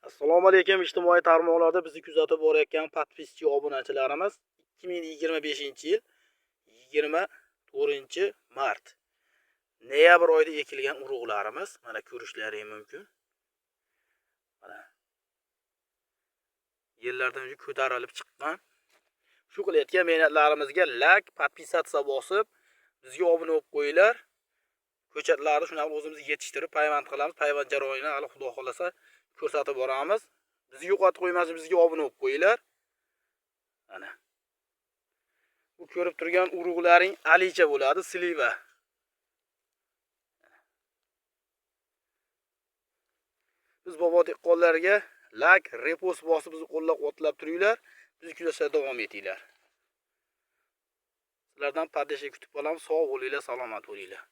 Assalomu alaykum, ijtimoiy tarmoqlarda bizni kuzatib borayotgan podpischi obunachilarimiz 2025-yil 24-mart noyabr oyida ekilgan urug'larimiz mana ko'rishlaringiz mumkin. Mana yerlardan ko'tarilib chiqqan. Shu qilayotgan mehnatlarimizga like, podpisatsiya bosib, bizga obuna bo'lib qo'yinglar. Ko'chatlarni shunaqa o'zimiz yetishtirib payvand qilamiz. Payvand jarayonini hali xudo xolasa ko'rsatib boramiz. Bizni yo'qotib qo'ymasdan bizga obuna bo'lib qo'yinglar. Mana. Bu ko'rib turgan urug'laring alicha bo'ladi, sliva. Biz bobo dehqonlarga like, repost bosib bizni qo'llab-quvvatlab turinglar. Bizni kuzatishda davom etinglar. Sizlardan padesha kutib qolamiz. Sog' bo'linglar, salomat bo'linglar.